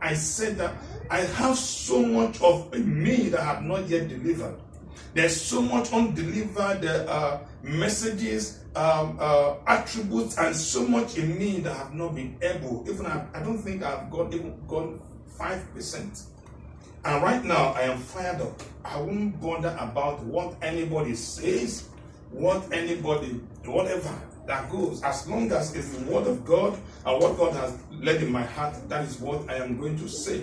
I said that I have so much of me that I have not yet delivered. There's so much undelivered messages, attributes, and so much in me that have not been able. Even I don't think I've gone 5%. And right now I am fired up. I won't bother about what anybody says, whatever that goes. As long as it's the word of God and what God has led in my heart, that is what I am going to say.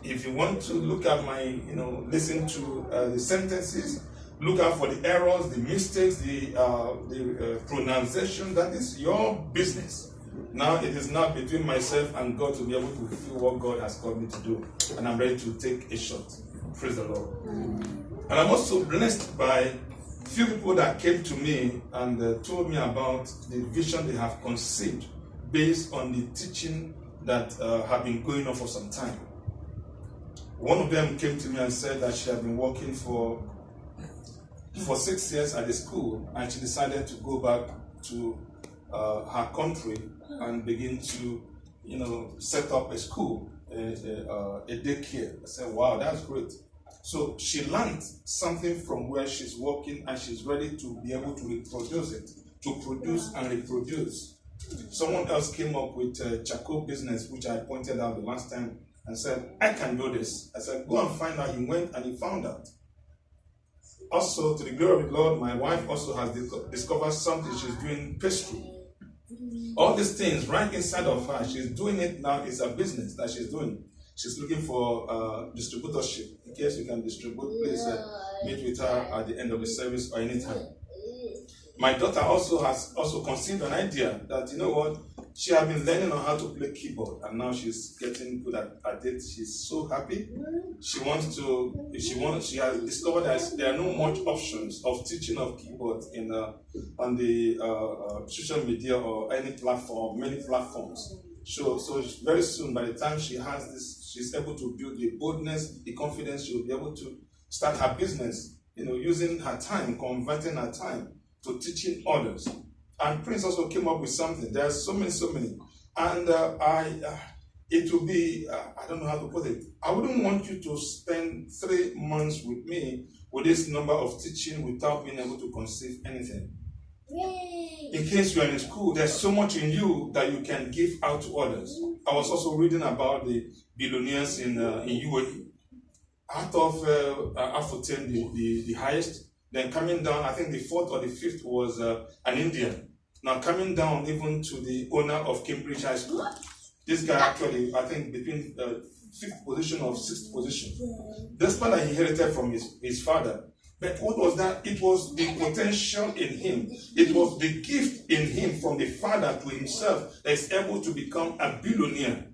If you want to look at my, listen to the sentences, look out for the errors, the mistakes, the pronunciation, that is your business. Now it is not between myself and God to be able to fulfill what God has called me to do. And I'm ready to take a shot. Praise the Lord. And I'm also blessed by few people that came to me and told me about the vision they have conceived based on the teaching that have been going on for some time. One of them came to me and said that she had been working for 6 years at the school, and she decided to go back to her country and begin to, set up a school, a daycare. I said, wow, that's great. So she learned something from where she's working, and she's ready to be able to reproduce it, to produce and reproduce. Someone else came up with a charcoal business, which I pointed out the last time, and said, I can do this. I said, go and find out. He went and he found out. Also, to the glory of the Lord, my wife also has discovered something. She's doing pastry. All these things right inside of her, she's doing it now. It's a business that she's doing. She's looking for distributorship. In case you can distribute, please meet with her at the end of the service or anytime. My daughter also has conceived an idea that, she has been learning on how to play keyboard, and now she's getting good at it. She's so happy. She has discovered that there are no much options of teaching of keyboard on the social media or any platform, many platforms. So very soon, by the time she has this, she's able to build the boldness, the confidence. She will be able to start her business, using her time, converting her time to teaching others. And Prince also came up with something. There are so many. And it will be, I don't know how to put it. I wouldn't want you to spend 3 months with me with this number of teaching without being able to conceive anything. Yay. In case you are in school, there's so much in you that you can give out to others. I was also reading about the billionaires in UAE. Out of Afoten, the highest, then coming down, I think the 4th or the 5th was an Indian. Now coming down even to the owner of Cambridge High School. This guy actually, I think, between 5th position or 6th position. Despite that he inherited from his father. But what was that? It was the potential in him. It was the gift in him from the father to himself that is able to become a billionaire.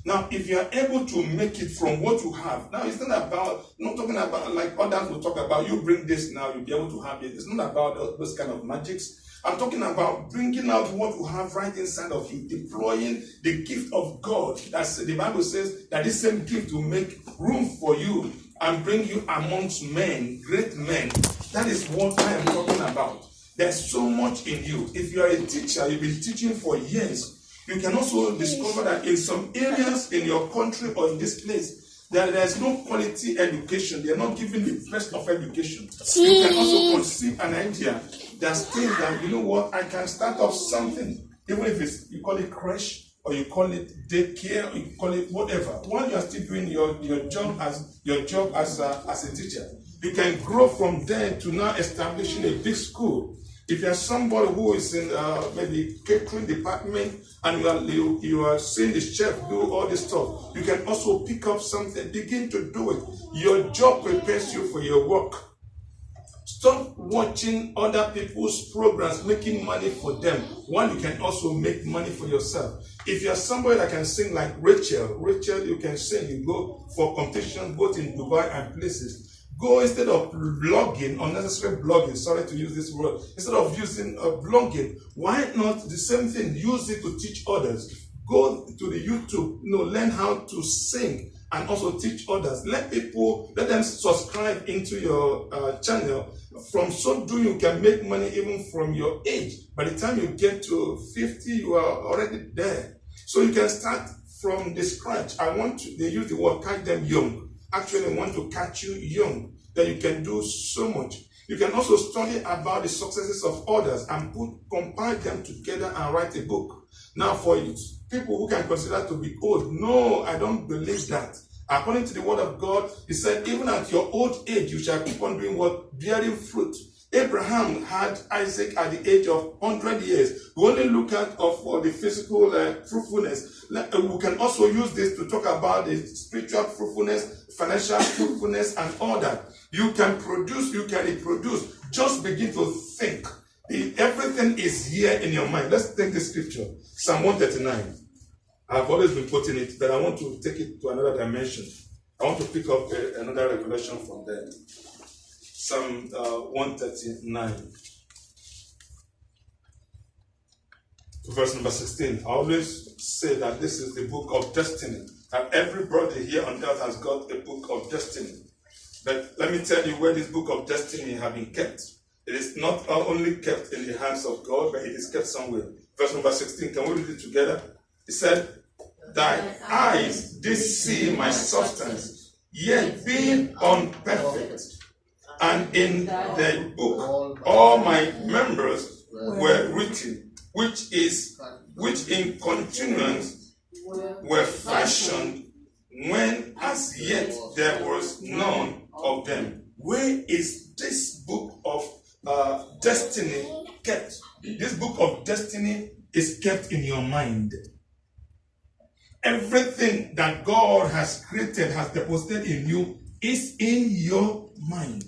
Now, if you are able to make it from what you have, now it's not talking about like others will talk about, you bring this now, you'll be able to have it. It's not about those kind of magics. I'm talking about bringing out what you have right inside of you, deploying the gift of God. That's the Bible says that this same gift will make room for you and bring you amongst men, great men. That is what I am talking about. There's so much in you. If you are a teacher, you've been teaching for years, you can also discover that in some areas in your country or in this place, there's no quality education. They're not giving the best of education. You can also conceive an idea. There's things that, I can start up something. Even if you call it creche, or you call it daycare, or you call it whatever. While you're still doing your job as a teacher, you can grow from there to now establishing a big school. If you're somebody who is in maybe catering department and you are seeing the chef do all this stuff, you can also pick up something, begin to do it. Your job prepares you for your work. Stop watching other people's programs, making money for them, while you can also make money for yourself. If you're somebody that can sing like Rachel, you can sing, you go for competitions both in Dubai and places. Go instead of blogging, unnecessary blogging, sorry to use this word, instead of using blogging, why not the same thing, use it to teach others. Go to the YouTube, learn how to sing and also teach others. Let them subscribe into your channel. From so doing, you can make money even from your age. By the time you get to 50, you are already there. So you can start from the scratch. They use the word catch them young. Actually, I want to catch you young. That you can do so much. You can also study about the successes of others and compile them together and write a book. Now, for people who can consider to be old, no, I don't believe that. According to the word of God, he said, even at your old age, you shall keep on doing what? Bearing fruit. Abraham had Isaac at the age of 100 years. We only look at for the physical fruitfulness. We can also use this to talk about the spiritual fruitfulness, financial fruitfulness, and all that. You can produce, you can reproduce. Just begin to think. Everything is here in your mind. Let's take the scripture. Psalm 139. I've always been quoting it, but I want to take it to another dimension. I want to pick up another revelation from there. Psalm 139. Verse number 16. I always say that this is the book of destiny. That everybody here on earth has got a book of destiny. But let me tell you where this book of destiny has been kept. It is not only kept in the hands of God, but it is kept somewhere. Verse number 16. Can we read it together? It said, "Thy eyes did see my substance, yet being unperfect. And in the book all my members were written, which in continuance were fashioned, when as yet there was none of them." Where is this book of destiny kept? This book of destiny is kept in your mind. Everything that God has created, has deposited in you, is in your mind.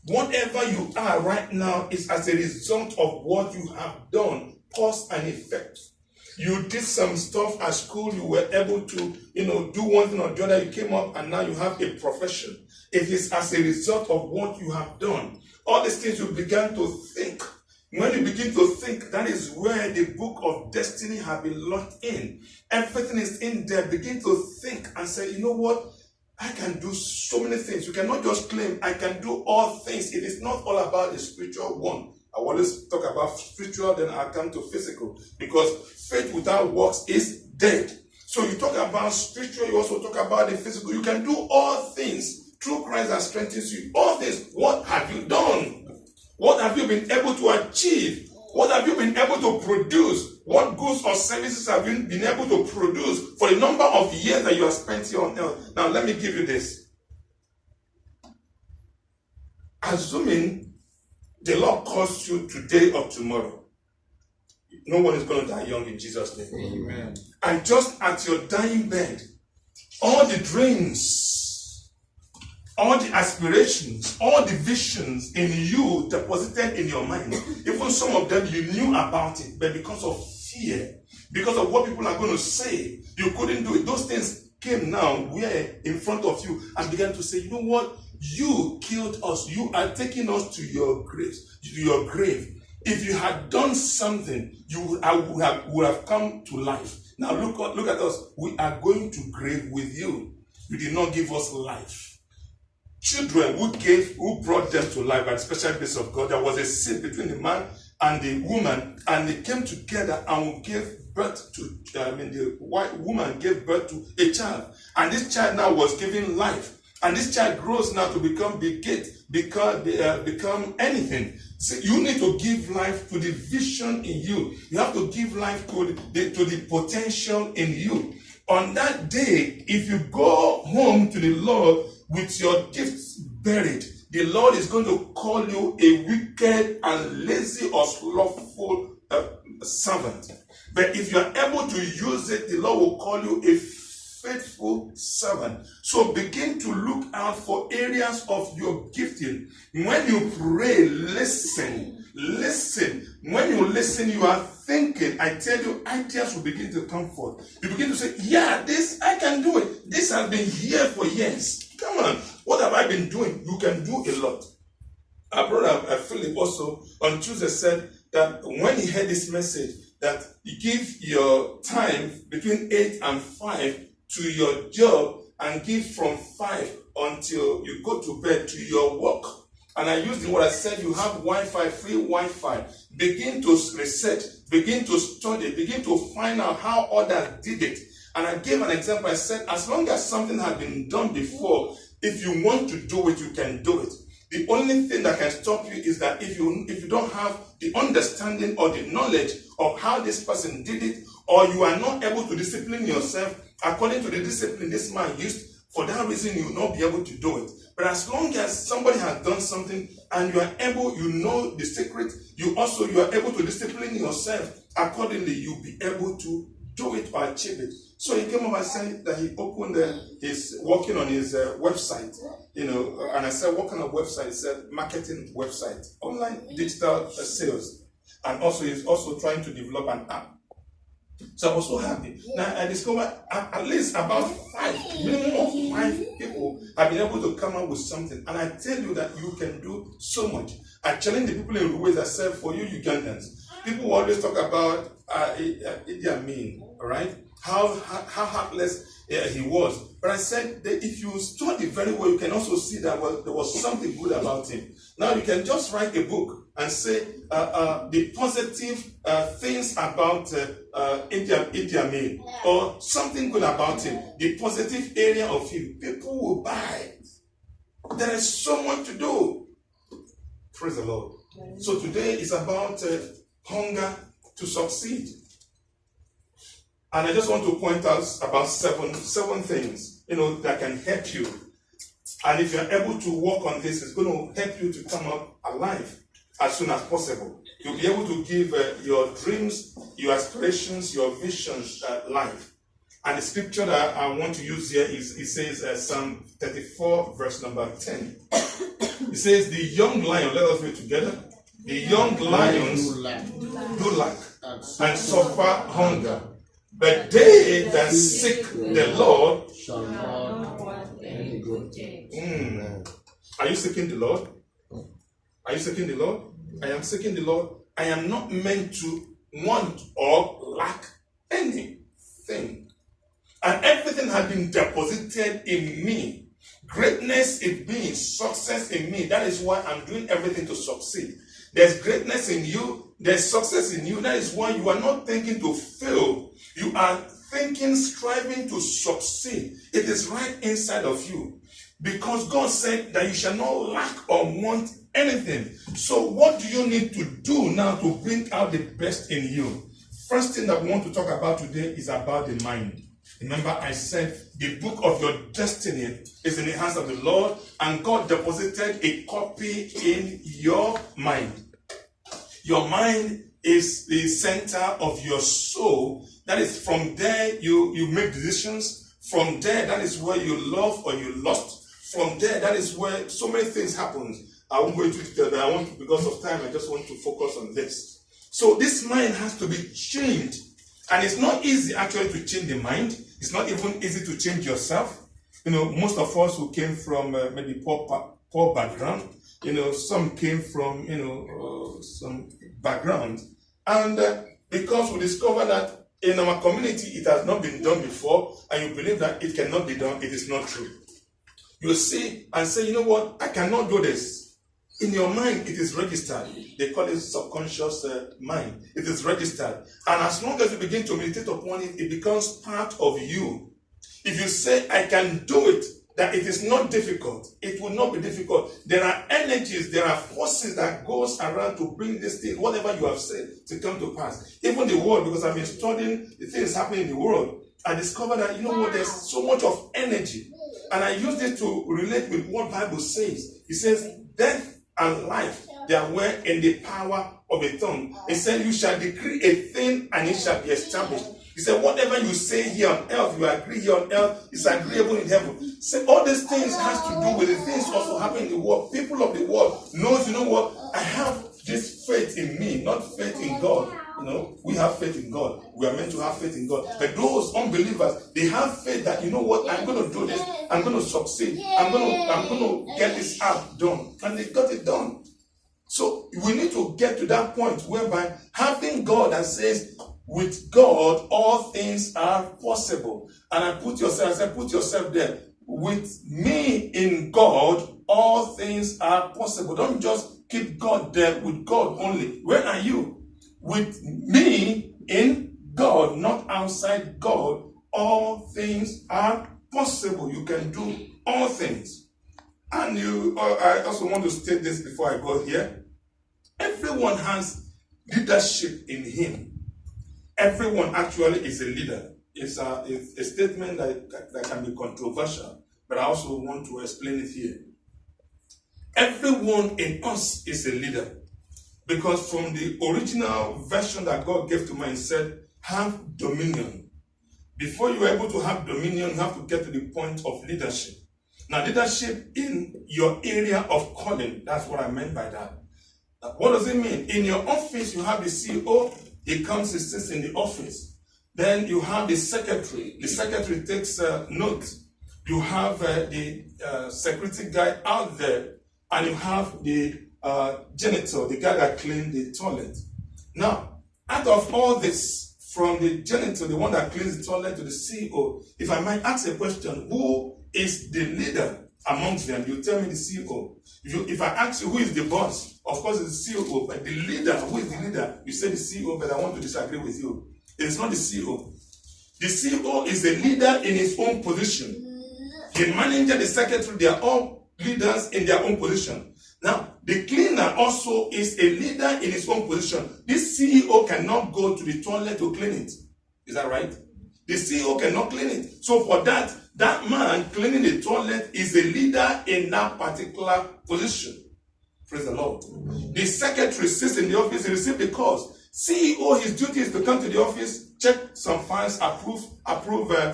Whatever you are right now is as a result of what you have done, cause and effect. You did some stuff at school, you were able to, do one thing or the other, you came up and now you have a profession. It is as a result of what you have done. All these things you began to think. When you begin to think, that is where the book of destiny has been locked in. Everything is in there. Begin to think and say, you know what? I can do so many things. You cannot just claim, I can do all things. It is not all about the spiritual one. I always talk about spiritual, then I come to physical. Because faith without works is dead. So you talk about spiritual, you also talk about the physical. You can do all things through Christ that strengthens you. All things. What have you done? What have you been able to achieve? What have you been able to produce? What goods or services have you been able to produce for the number of years that you have spent here on earth? Now, let me give you this. Assuming the Lord calls you today or tomorrow, no one is going to die young in Jesus' name. Amen. And just at your dying bed, all the dreams, all the aspirations, all the visions in you deposited in your mind, even some of them you knew about it, but because of fear, because of what people are going to say, you couldn't do it. Those things came now, were in front of you, and began to say, you know what? You killed us. You are taking us to your graves, to your grave. If you had done something, would have come to life. Now look at us. We are going to grave with you. You did not give us life. Children who brought them to life by the special grace of God. There was a seed between the man and the woman, and they came together and gave birth to, the white woman gave birth to a child. And this child now was given life. And this child grows now to become become anything. So you need to give life to the vision in you. You have to give life to the potential in you. On that day, if you go home to the Lord with your gifts buried, the Lord is going to call you a wicked and lazy or slothful servant. But if you are able to use it, the Lord will call you a faithful servant. So begin to look out for areas of your gifting. When you pray, listen. When you listen, you are thinking. I tell you, ideas will begin to come forth. You begin to say, yeah, this, I can do it. This has been here for years. Come on, what have I been doing? You can do a lot. Our brother Philip also on Tuesday said that when he heard this message, that you give your time between 8 and 5 to your job and give from 5 until you go to bed to your work. And I used the word, I said you have Wi-Fi, free Wi-Fi. Begin to research, begin to study, begin to find out how others did it. And I gave an example. I said, as long as something had been done before, if you want to do it, you can do it. The only thing that can stop you is that if you don't have the understanding or the knowledge of how this person did it, or you are not able to discipline yourself according to the discipline this man used, for that reason you will not be able to do it. But as long as somebody has done something and you are able, you know the secret, you are able to discipline yourself accordingly, you'll be able to do it or achieve it. So he came over and said that he opened his working on his website, and I said, what kind of website? He said, marketing website, online digital sales. And also he's also trying to develop an app. So I was so happy. Now I discovered at least about minimum of 5 people have been able to come up with something. And I tell you that you can do so much. I challenge the people in Ruwais. I said, for you Ugandans, people always talk about Idi Amin, all right? How heartless he was. But I said that if you study very well, you can also see that there was something good about him. Now you can just write a book and say the positive things about Idi Amin, or something good about him, the positive area of him. People will buy. There is so much to do. Praise the Lord. So today is about hunger to succeed. And I just want to point out about seven things, that can help you. And if you're able to work on this, it's going to help you to come up alive as soon as possible. You'll be able to give your dreams, your aspirations, your visions life. And the scripture that I want to use here it says Psalm 34, verse number 10. It says, the young lion, let us read together. The young lions do lack and suffer hunger. But they that seek the Lord shall not want any good thing. Are you seeking the Lord? Are you seeking the Lord? I am seeking the Lord. I am not meant to want or lack anything. And everything has been deposited in me. Greatness in me, success in me. That is why I'm doing everything to succeed. There's greatness in you. There's success in you. That is why you are not thinking to fail. You are thinking, striving to succeed. It is right inside of you. Because God said that you shall not lack or want anything. So what do you need to do now to bring out the best in you? First thing that we want to talk about today is about the mind. Remember, I said the book of your destiny is in the hands of the Lord, and God deposited a copy in your mind. Your mind is the center of your soul. That is, from there you make decisions. From there, that is where you love or you lust. From there, that is where so many things happen. I won't go into detail, but because of time, I just want to focus on this. So this mind has to be changed. And it's not easy actually to change the mind. It's not even easy to change yourself. Most of us who came from maybe poor background, some came from, some background. And because we discover that in our community, it has not been done before, and you believe that it cannot be done, it is not true. You see and say, you know what, I cannot do this. In your mind, it is registered. They call it subconscious mind. It is registered. And as long as you begin to meditate upon it, it becomes part of you. If you say, I can do it, that it is not difficult, it will not be difficult. There are energies, there are forces that goes around to bring this thing, whatever you have said, to come to pass. Even the world, because I've been studying the things happening in the world, I discovered that, there's so much of energy. And I use it to relate with what Bible says. It says, death and life, they are well in the power of a tongue. It said, you shall decree a thing and it shall be established. He said, whatever you say here on earth, you agree here on earth, is agreeable in heaven. So all these things has to do with the things also happening in the world. People of the world knows, I have this faith in me, not faith in God. We have faith in God. We are meant to have faith in God. But those unbelievers, they have faith that, I'm going to do this. I'm going to succeed. I'm going to get this app done. And they got it done. So we need to get to that point whereby having God that says, with God, all things are possible. And I put yourself there. With me in God, all things are possible. Don't just keep God there with God only. Where are you? With me in God, not outside God, all things are possible. You can do all things. And I also want to state this before I go here. Everyone has leadership in him. Everyone actually is a leader. It's a statement that can be controversial, but I also want to explain it here. Everyone in us is a leader, because from the original version that God gave to man, he said, have dominion. Before you are able to have dominion, you have to get to the point of leadership. Now, leadership in your area of calling, that's what I meant by that. What does it mean? In your office, you have the CEO. He comes, he sits in the office. Then you have the secretary. The secretary takes notes. You have the security guy out there, and you have the janitor, the guy that cleans the toilet. Now, out of all this, from the janitor, the one that cleans the toilet, to the CEO, if I might ask a question, who is the leader amongst them? You tell me the CEO. If I ask you who is the boss, of course it's the CEO, but the leader, who is the leader? You say the CEO, but I want to disagree with you. It's not the CEO. The CEO is a leader in his own position. The manager, the secretary, they are all leaders in their own position. Now, the cleaner also is a leader in his own position. This CEO cannot go to the toilet to clean it. Is that right? The CEO cannot clean it. So for that man cleaning the toilet is a leader in that particular position. Praise the Lord. The secretary sits in the office and receives the calls. CEO, his duty is to come to the office, check some files, approve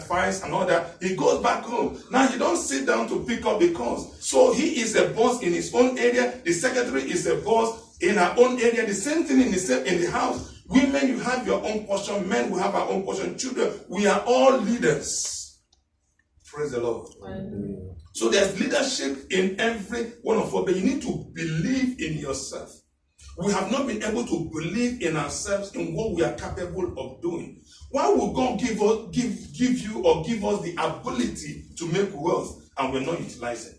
files and all that. He goes back home. Now he don't sit down to pick up the calls. So he is a boss in his own area. The secretary is a boss in her own area. The same thing in the house. Women, you have your own portion. Men, we have our own portion. Children, we are all leaders. Praise the Lord. Amen. So there's leadership in every one of us, but you need to believe in yourself. We have not been able to believe in ourselves, in what we are capable of doing. Why would God give you or give us the ability to make wealth and we're not utilizing?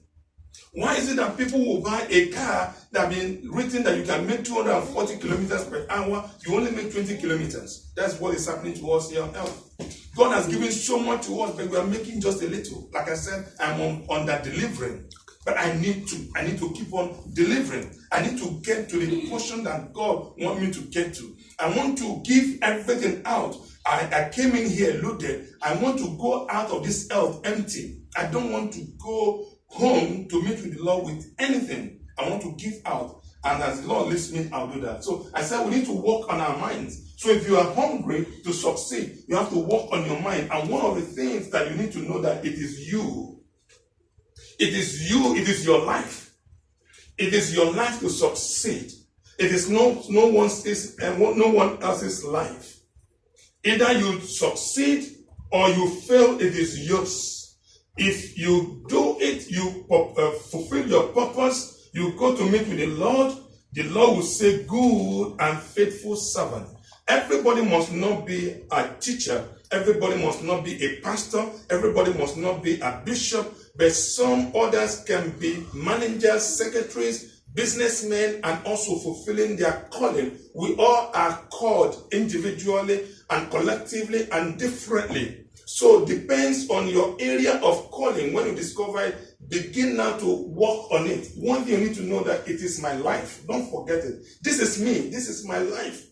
Why is it that people will buy a car that has been written that you can make 240 kilometers per hour, you only make 20 kilometers? That's what is happening to us here on earth. God has given so much to us, but we are making just a little. Like I said, I'm on that delivering. But I need to keep on delivering. I need to get to the portion that God wants me to get to. I want to give everything out. I came in here loaded. I want to go out of this earth empty. I don't want to go home to meet with the Lord with anything. I want to give out. And as the Lord leads me, I'll do that. So I said we need to work on our minds. So if you are hungry to succeed, you have to work on your mind. And one of the things that you need to know that it is you. It is you, it is your life. It is your life to succeed. It is no one else's life. Either you succeed or you fail, it is yours. If you do it, you fulfill your purpose, you go to meet with the Lord will say, good and faithful servant. Everybody must not be a teacher. Everybody must not be a pastor. Everybody must not be a bishop. But some others can be managers, secretaries, businessmen, and also fulfilling their calling. We all are called individually and collectively and differently. So it depends on your area of calling. When you discover it, begin now to work on it. One thing you need to know that it is my life. Don't forget it. This is me. This is my life.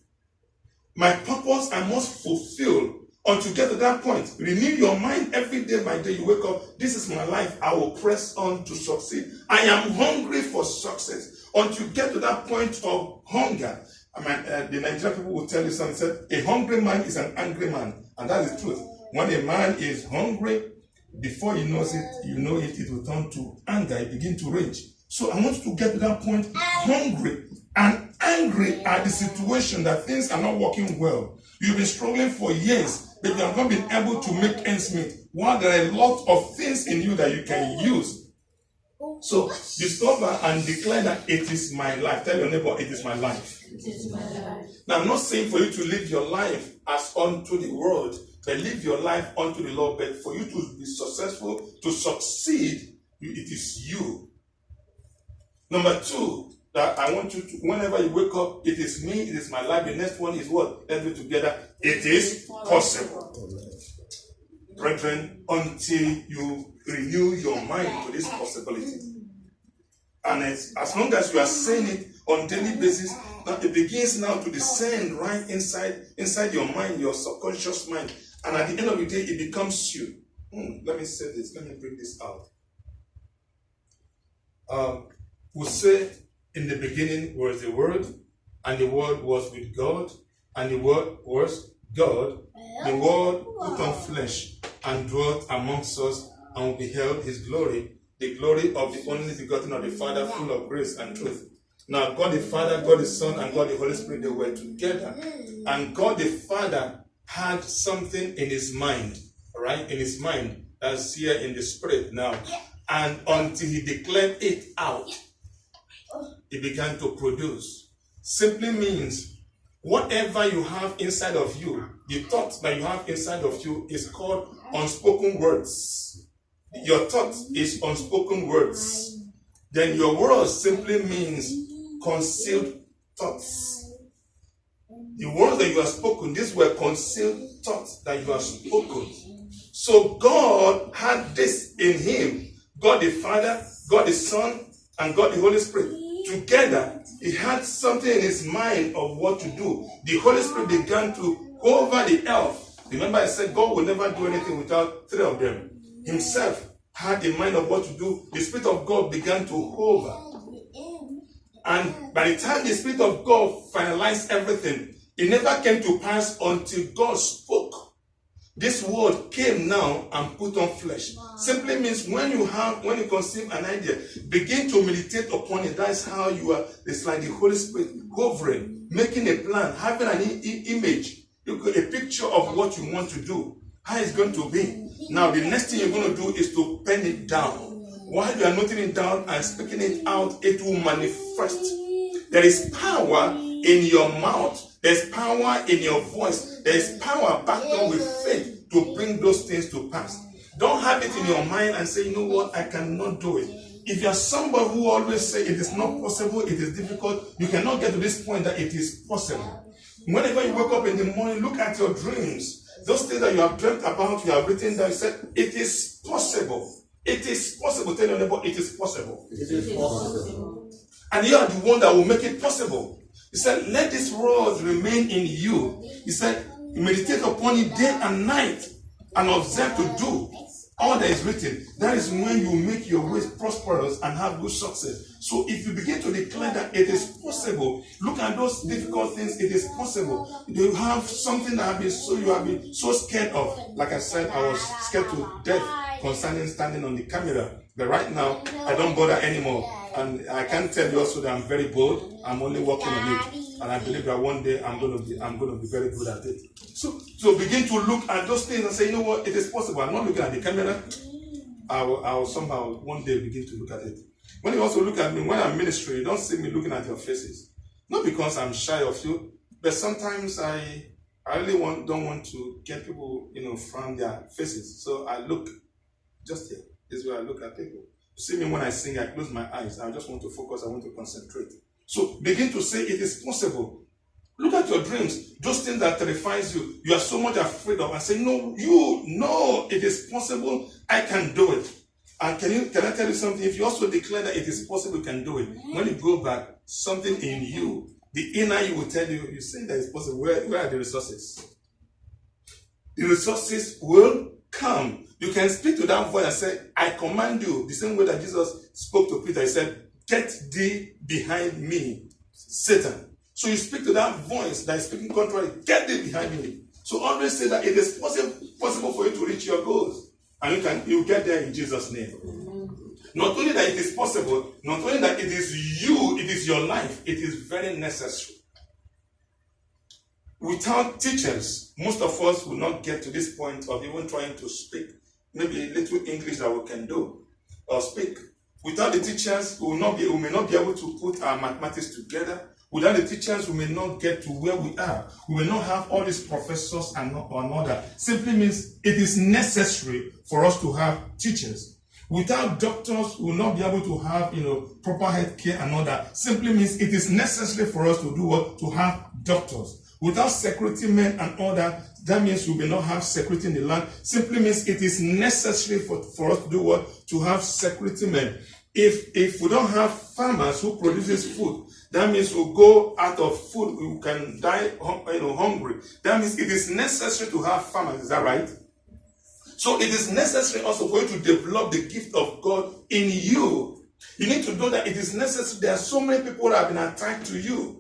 My purpose I must fulfill. Until you get to that point, renew your mind every day by day. You wake up, this is my life. I will press on to succeed. I am hungry for success. Until you get to that point of hunger. The Nigerian people will tell you something. Said, a hungry man is an angry man. And that is truth. When a man is hungry, before he knows it, it will turn to anger. It begins to rage. So I want you to get to that point hungry and angry at the situation that things are not working well. You've been struggling for years, but you have not been able to make ends meet. While there are a lot of things in you that you can use. So discover and declare that it is my life. Tell your neighbor, it is my life. It is my life. Now, I'm not saying for you to live your life as unto the world, but live your life unto the Lord. But for you to be successful, to succeed, it is you. Number two, that I want you to, whenever you wake up, it is me, it is my life. The next one is what? Let's do it together. It is possible. brethren, until you renew your mind to this possibility. And as long as you are saying it on a daily basis, now it begins now to descend right inside your mind, your subconscious mind. And at the end of the day, it becomes you. Let me say this. Let me bring this out. We'll say, in the beginning was the Word, and the Word was with God, and the Word was God. The Word put on flesh and dwelt amongst us, and we beheld his glory, the glory of the only begotten of the Father, full of grace and truth. Now, God the Father, God the Son, and God the Holy Spirit, they were together. And God the Father had something in his mind, right? In his mind, that's here in the Spirit now. And until he declared it out, he began to produce. Simply means whatever you have inside of you, the thought that you have inside of you is called unspoken words. Your thought is unspoken words. Then your words simply means concealed thoughts. The words that you have spoken, these were concealed thoughts that you have spoken. So God had this in him. God the Father, God the Son, and God the Holy Spirit. Together, he had something in his mind of what to do. The Holy Spirit began to go over the earth. Remember I said God will never do anything without three of them. Himself had in mind of what to do. The Spirit of God began to hover. And by the time the Spirit of God finalized everything, it never came to pass until God spoke. This word came now and put on flesh. Simply means when you conceive an idea, begin to meditate upon it. That's how you are. It's like the Holy Spirit hovering, making a plan, having an image, a picture of what you want to do, how it's going to be. Now, the next thing you're going to do is to pen it down. While you are noting it down and speaking it out, it will manifest. There is power in your mouth. There's power in your voice. There's power backed up with faith to bring those things to pass. Don't have it in your mind and say, you know what, I cannot do it. If you're somebody who always say it is not possible, it is difficult, you cannot get to this point that it is possible. Whenever you wake up in the morning, look at your dreams. Those things that you have dreamt about, you have written down, you said, it is possible. It is possible. Tell your neighbor, it is possible. It is possible. And you are the one that will make it possible. He said, let these words remain in you. He said, meditate upon it day and night and observe to do all that is written. That is when you make your ways prosperous and have good success. So if you begin to declare that it is possible, look at those difficult things, it is possible. You have something that you have been so scared of. Like I said, I was scared to death concerning standing on the camera. But right now, I don't bother anymore. And I can tell you also that I'm very bold. I'm only working on it. And I believe that one day I'm going to be very good at it. So begin to look at those things and say, you know what, it is possible. I'm not looking at the camera. I will somehow one day begin to look at it. When you also look at me, when I'm ministering, you don't see me looking at your faces. Not because I'm shy of you, but sometimes I really don't want to get people, from their faces. So I look just here. This is where I look at people. You see me when I sing, I close my eyes. I just want to focus. I want to concentrate. So begin to say it is possible. Look at your dreams. Those things that terrifies you, you are so much afraid of. And say, no, it is possible. I can do it. And can I tell you something? If you also declare that it is possible, you can do it. When you go back, something in you, the inner you will tell you, you say that it's possible. Where are the resources? The resources will come. You can speak to that voice and say, I command you. The same way that Jesus spoke to Peter, he said, get thee behind me, Satan. So you speak to that voice that is speaking contrary, get thee behind me. So always say that it is possible for you to reach your goals. And you get there in Jesus' name. Not only that it is possible, not only that it is you, it is your life, it is very necessary. Without teachers, most of us will not get to this point of even trying to speak maybe a little English that we can do or speak. Without the teachers, we may not be able to put our mathematics together. Without the teachers, we may not get to where we are. We may not have all these professors and all that. Simply means it is necessary for us to have teachers. Without doctors, we will not be able to have, proper health care and all that. Simply means it is necessary for us to do what? To have doctors. Without security men and all that, that means we will not have security in the land. Simply means it is necessary for us to do what? To have security men. If we don't have farmers who produces food, that means we'll go out of food. We can die hungry. That means it is necessary to have farmers. Is that right? So it is necessary also for you to develop the gift of God in you. You need to know that it is necessary. There are so many people that have been attached to you.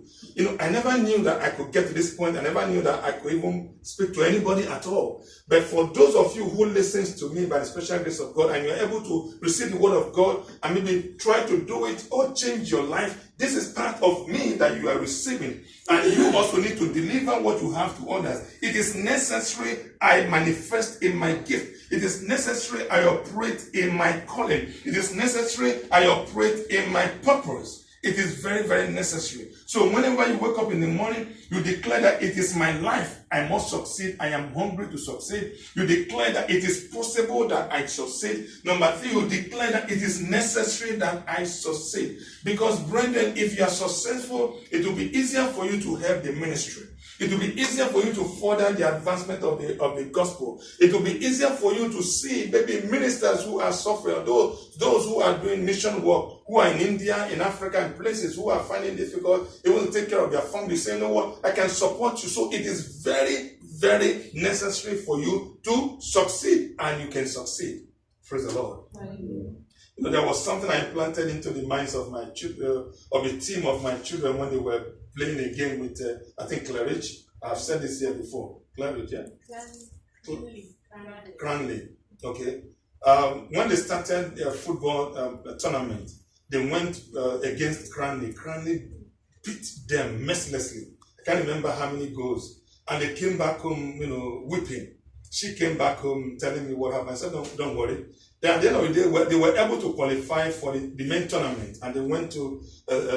I never knew that I could get to this point. I never knew that I could even speak to anybody at all. But for those of you who listens to me by the special grace of God, and you're able to receive the word of God and maybe try to do it or change your life, this is part of me that you are receiving. And you also need to deliver what you have to others. It is necessary I manifest in my gift. It is necessary I operate in my calling. It is necessary I operate in my purpose. It is very, very necessary. So whenever you wake up in the morning, you declare that it is my life. I must succeed. I am hungry to succeed. You declare that it is possible that I succeed. Number 3, you declare that it is necessary that I succeed. Because brethren, if you are successful, it will be easier for you to help the ministry. It will be easier for you to further the advancement of the gospel. It will be easier for you to see maybe ministers who are suffering, those who are doing mission work, who are in India, in Africa, and places who are finding it difficult, able to take care of their family, say, you know what, I can support you. So it is very, very necessary for you to succeed, and you can succeed. Praise the Lord. There was something I planted into the minds of my children, of a team of my children when they were playing a game with, I think, Claridge. I've said this here before. Claridge, yeah? Cranley. Okay. When they started their football tournament, they went against Cranley. Cranley beat them mercilessly. I can't remember how many goals. And they came back home, weeping. She came back home telling me what happened. I said, don't worry. Then at the end of the day, they were able to qualify for the main tournament, and they went to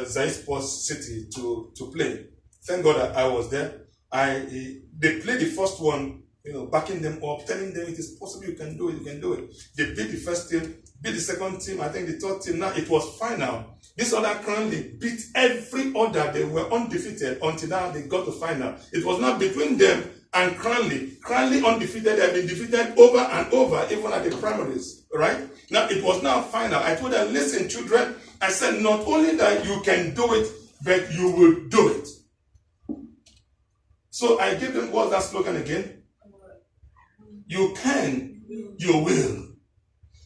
Zai Sports City to play. Thank God I was there. They played the first one, backing them up, telling them it is possible, you can do it. They beat the first team, beat the second team, I think the third team. Now it was final. This other Cranley beat every other. They were undefeated until now they got to final. It was not between them and Cranley. Cranley undefeated, they have been defeated over and over, even at the primaries, right? Now, it was now final. I told them, listen, children, I said, not only that you can do it, but you will do it. So I gave them, what's that slogan again? You can, you will.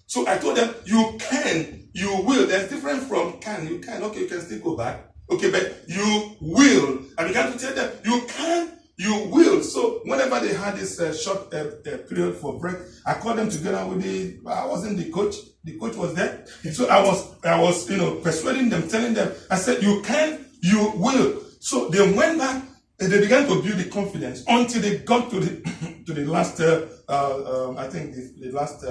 So I told them, you can, you will. There's different from can, you can. Okay, you can still go back. Okay, but you will. I began to tell them, you can, you will. So whenever they had this short period for break, I called them together with I wasn't the coach. The coach was there. So I was, persuading them, telling them, I said, you can, you will. So they went back and they began to build the confidence until they got to the last, I think the last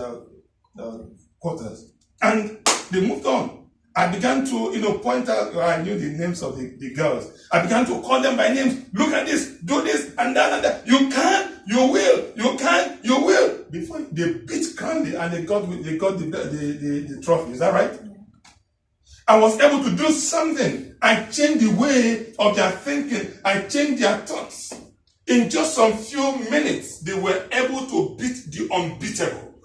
quarters. And they moved on. I began to, point out, I knew the names of the girls. I began to call them by names. Look at this, do this, and that, and that. You can, you will. You can, you will. Before they beat Cranley and they got the trophy. Is that right? I was able to do something. I changed the way of their thinking. I changed their thoughts. In just some few minutes, they were able to beat the unbeatable.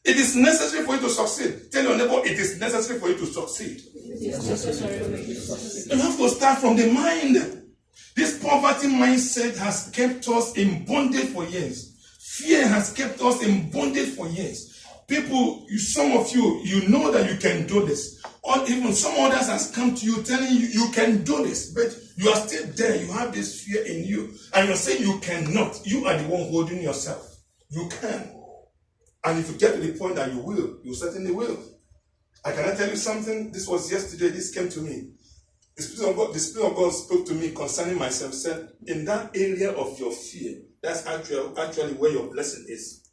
It is necessary for you to succeed. Tell your neighbor, it is necessary for you to succeed. You have to start from the mind. This poverty mindset has kept us in bondage for years. Fear has kept us in bondage for years. People, some of you, you know that you can do this. Or even some others has come to you telling you, you can do this. But you are still there. You have this fear in you. And you're saying you cannot. You are the one holding yourself. You can. And if you get to the point that you will, you certainly will. I cannot tell you something. This was yesterday. This came to me. The Spirit of God spoke to me concerning myself. Said, in that area of your fear, that's actually where your blessing is.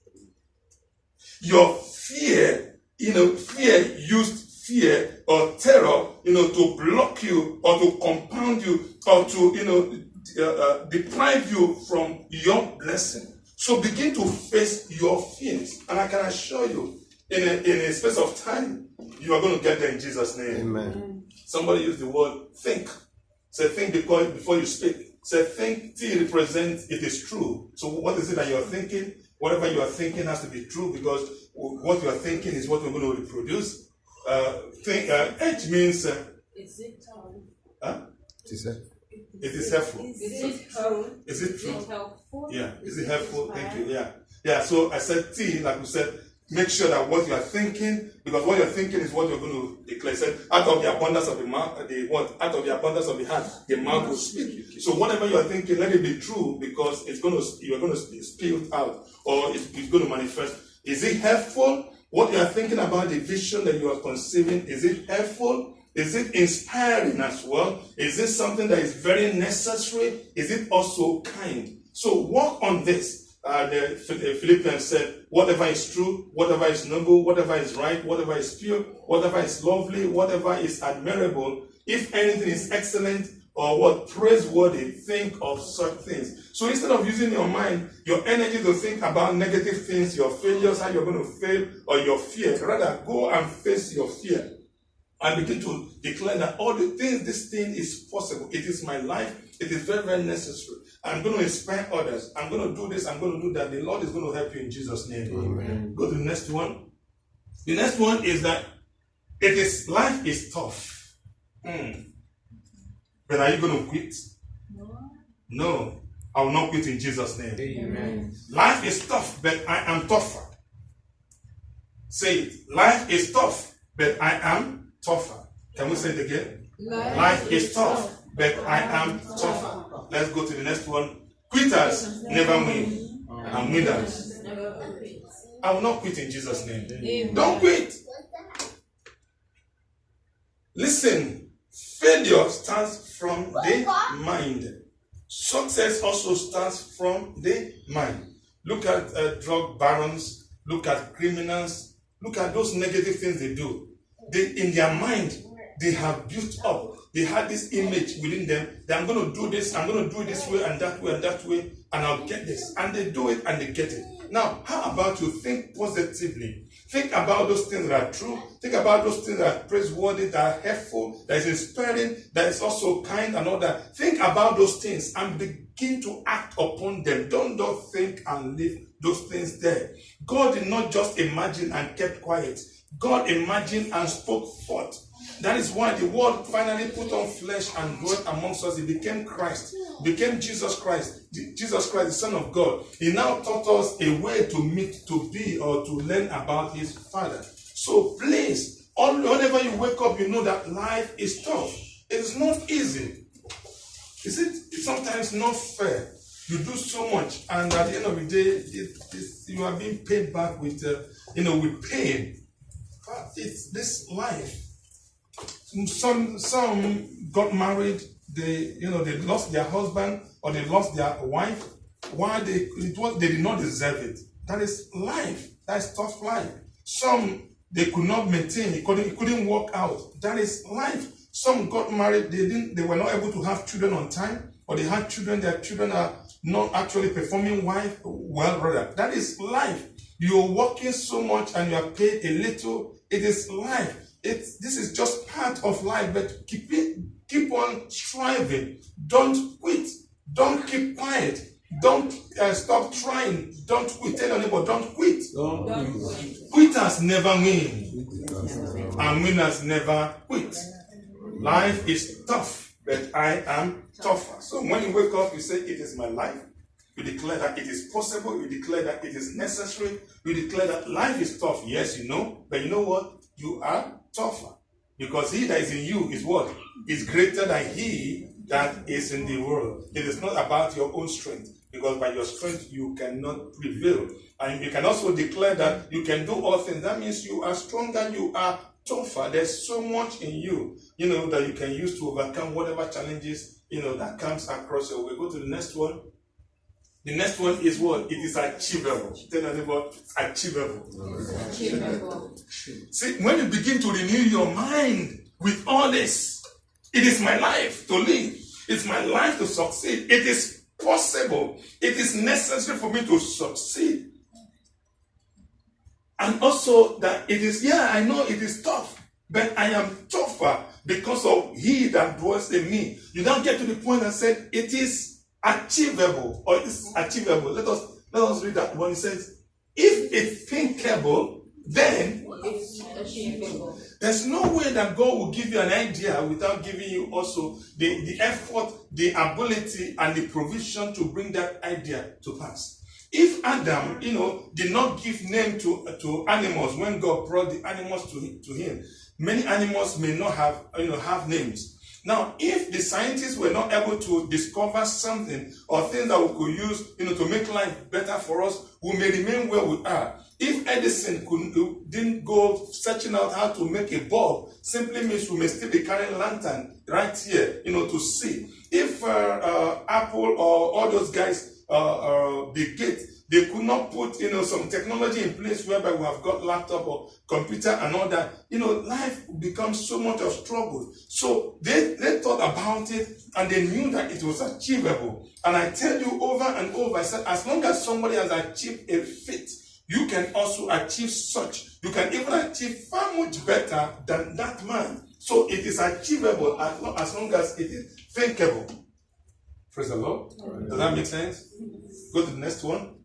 Your fear, fear used fear or terror, to block you or to compound you or to, deprive you from your blessing. So begin to face your fears. And I can assure you, in a space of time, you are going to get there in Jesus' name. Amen. Somebody used the word think. Say think before you speak. So think T represents it is true. So what is it that you're thinking? Whatever you are thinking has to be true, because what you are thinking is what we're going to reproduce. H means. Is it true? Huh? It is helpful. It is helpful. Is it true? Is it true? Is it helpful? Yeah. Is it helpful? Thank you. Yeah. Yeah. So I said T, like we said, make sure that what you are thinking, because what you're thinking is what you're going to declare. Said, out of the abundance of the mouth, out of the abundance of the heart, the mouth will speak. So whatever you are thinking, let it be true, because you're going to spill out, or it's going to manifest. Is it helpful? What you are thinking about, the vision that you are conceiving, is it helpful? Is it inspiring as well? Is it something that is very necessary? Is it also kind? So work on this. The Philippians said, whatever is true, whatever is noble, whatever is right, whatever is pure, whatever is lovely, whatever is admirable, if anything is excellent or what praiseworthy, think of such things. So instead of using your mind, your energy to think about negative things, your failures, how you're going to fail, or your fear, rather go and face your fear and begin to declare that all the things, this thing is possible. It is my life. It is very, very necessary. I'm going to inspire others. I'm going to do this. I'm going to do that. The Lord is going to help you in Jesus' name. Amen. Go to the next one. The next one is that life is tough. But are you going to quit? No. I will not quit in Jesus' name. Amen. Life is tough, but I am tougher. Say it. Life is tough, but I am tougher. Can we say it again? Life is tough, but I am tougher. Let's go to the next one. Quitters never win, and winners. I will not quit in Jesus' name. Amen. Don't quit. Listen, failure starts from the mind. Success also starts from the mind. Look at drug barons. Look at criminals. Look at those negative things they do. In their mind, they have built up. They had this image within them that I'm going to do this, I'm going to do it this way and that way and that way, and I'll get this. And they do it and they get it. Now, how about you think positively? Think about those things that are true. Think about those things that are praiseworthy, that are helpful, that is inspiring, that is also kind and all that. Think about those things and begin to act upon them. Don't just think and leave those things there. God did not just imagine and kept quiet. God imagined and spoke forth. That is why the word finally put on flesh and dwelt amongst us. It became Christ, became Jesus Christ. Jesus Christ, the Son of God. He now taught us a way to meet, to be, or to learn about his Father. So please, whenever you wake up, you know that life is tough. It's not easy. It's sometimes not fair. You do so much, and at the end of the day, you are being paid back with, with pain. But it's this life. Some got married. They lost their husband or they lost their wife. Why they did not deserve it. That is life. That is tough life. Some they could not maintain. It couldn't work out. That is life. Some got married. They were not able to have children on time, or they had children. Their children are not actually performing well. Rather, that is life. You are working so much and you are paid a little. It is life. This is just part of life, but keep on striving. Don't quit. Don't keep quiet. Don't stop trying. Don't quit. Tell your neighbor, don't quit. Don't quit. Quitters never win, and winners never quit. Life is tough, but I am tougher. So when you wake up, you say, it is my life. You declare that it is possible. You declare that it is necessary. You declare that life is tough. Yes, you know, but you know what? You are tougher, because he that is in you is what? Is greater than he that is in the world. It is not about your own strength, because by your strength you cannot prevail. And you can also declare that you can do all things. That means you are stronger, you are tougher. There's so much in you, that you can use to overcome whatever challenges, that comes across your way. Go to the next one. The next one is what? It is achievable. Tell anybody, achievable. Achievable. See, when you begin to renew your mind with all this, it is my life to live. It's my life to succeed. It is possible. It is necessary for me to succeed. And also that it is, I know it is tough, but I am tough prosper because of he that dwells in me. You now get to the point and said it is achievable, or it's achievable. Let us read that one. It says, if it's thinkable, then It's achievable. there's no way that God will give you an idea without giving you also the effort, the ability, and the provision to bring that idea to pass. If Adam, did not give name to animals when God brought the animals to him, many animals may not have names. Now, if the scientists were not able to discover something or things that we could use, to make life better for us, we may remain where we are. If Edison didn't go searching out how to make a bulb, simply means we may still be carrying lantern right here, to see. If Apple or all those guys, Bill Gates, they could not put, some technology in place whereby we have got laptop or computer and all that, life becomes so much of struggle. So they thought about it and they knew that it was achievable. And I tell you over and over, I said, as long as somebody has achieved a feat, you can also achieve such. You can even achieve far much better than that man. So it is achievable as long as it is thinkable. Praise the Lord. Does that make sense? Go to the next one.